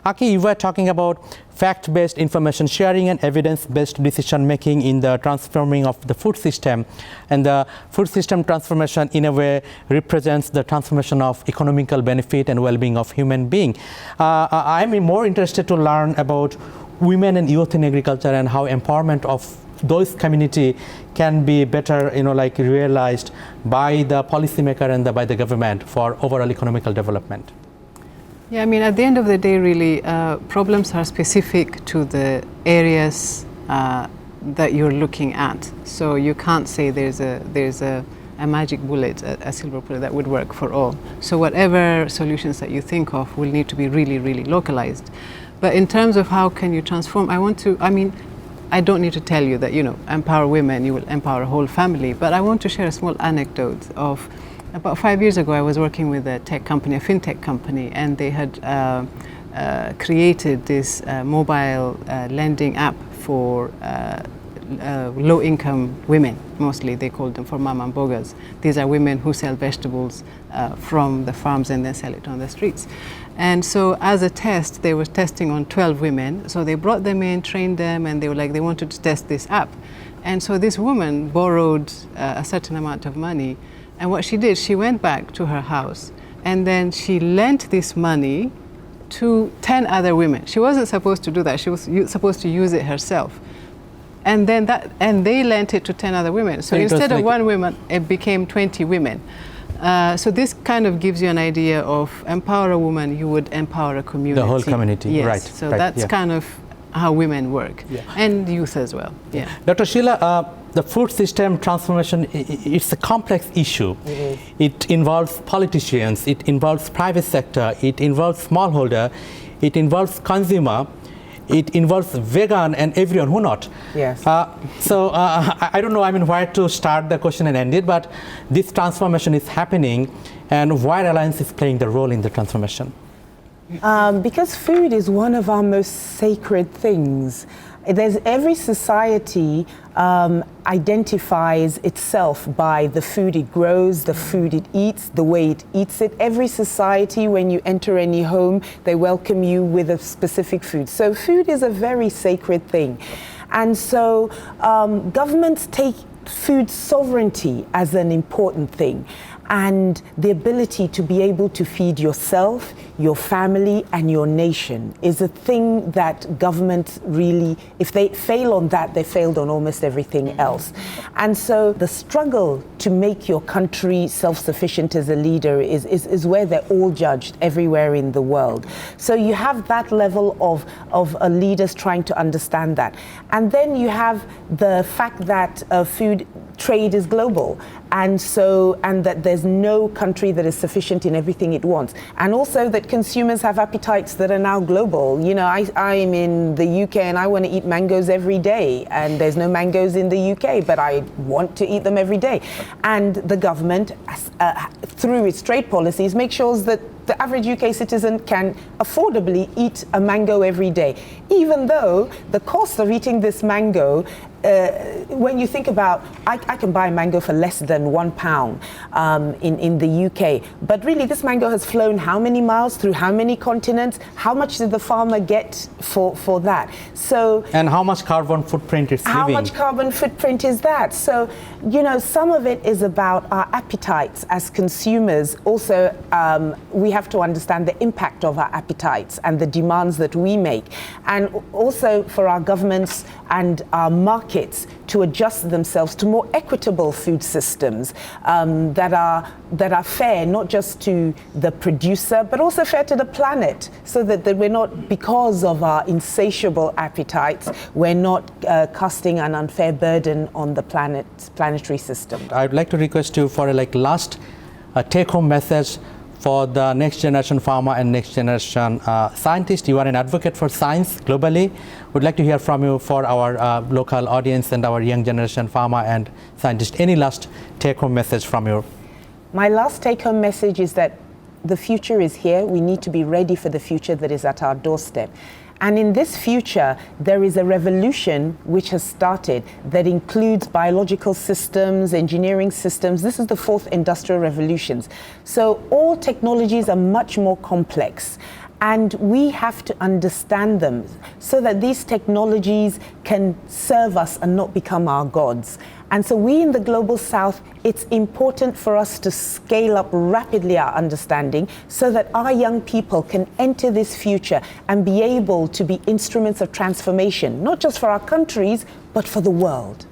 Aki, you were talking about fact-based information sharing and evidence-based decision-making in the transforming of the food system. And the food system transformation, in a way, represents the transformation of economical benefit and well-being of human being. I'm more interested to learn about women and youth in agriculture and how empowerment of those community can be better, realized by the policymaker and by the government for overall economical development. Yeah, I mean, at the end of the day, really, problems are specific to the areas that you're looking at. So you can't say there's a magic bullet, a silver bullet that would work for all. So whatever solutions that you think of will need to be really, really localized. But in terms of how can you transform, I don't need to tell you that, empower women, you will empower a whole family. But I want to share a small anecdote of about 5 years ago. I was working with a tech company, a fintech company, and they had created this mobile lending app for low-income women. Mostly they called them for mama and bogas. These are women who sell vegetables from the farms and then sell it on the streets. And so as a test, they were testing on 12 women. So they brought them in, trained them, and they wanted to test this app. And so this woman borrowed a certain amount of money. And what she did, she went back to her house and then she lent this money to 10 other women. She wasn't supposed to do that. She was supposed to use it herself. And then they lent it to 10 other women. So instead of one woman, it became 20 women. So this kind of gives you an idea of empower a woman, you would empower a community. The whole community, yes. Right. So that's kind of how women work, and youth as well. Yeah. Dr. Sheila, the food system transformation, it's a complex issue. It involves politicians, it involves private sector, it involves smallholder, it involves consumer, it involves vegan and everyone who not. Yes. So I don't know, where to start the question and end it, but this transformation is happening, and why Alliance is playing the role in the transformation? Because food is one of our most sacred things. Every society identifies itself by the food it grows, the food it eats, the way it eats it. Every society, when you enter any home, they welcome you with a specific food. So food is a very sacred thing. And so governments take food sovereignty as an important thing, and the ability to be able to feed yourself, your family, and your nation is a thing that governments really, if they fail on that, they failed on almost everything else. And so the struggle to make your country self-sufficient as a leader is where they're all judged everywhere in the world. So you have that level of leaders trying to understand that. And then you have the fact that food trade is global, and that there's no country that is sufficient in everything it wants, and also that consumers have appetites that are now global. I'm in the UK and I want to eat mangoes every day, and there's no mangoes in the UK, but I want to eat them every day. And the government, through its trade policies, makes sure that the average UK citizen can affordably eat a mango every day, even though the cost of eating this mango, when you think about, I can buy a mango for less than £1 in the UK, but really this mango has flown how many miles through how many continents? How much did the farmer get for that? So, and how much carbon footprint is how much carbon footprint is that? So, some of it is about our appetites as consumers. Also, we have to understand the impact of our appetites and the demands that we make, and also for our governments and our markets to adjust themselves to more equitable food systems that are fair, not just to the producer, but also fair to the planet, so that we're not, because of our insatiable appetites, we're not casting an unfair burden on the planetary system. I'd like to request you for a last take-home message for the next generation farmer and next generation scientist. You are an advocate for science globally. We'd like to hear from you for our local audience and our young generation farmer and scientist. Any last take-home message from you? My last take-home message is that the future is here. We need to be ready for the future that is at our doorstep. And in this future, there is a revolution which has started that includes biological systems, engineering systems. This is the fourth industrial revolution. So all technologies are much more complex. And we have to understand them so that these technologies can serve us and not become our gods. And so we in the Global South, it's important for us to scale up rapidly our understanding so that our young people can enter this future and be able to be instruments of transformation, not just for our countries, but for the world.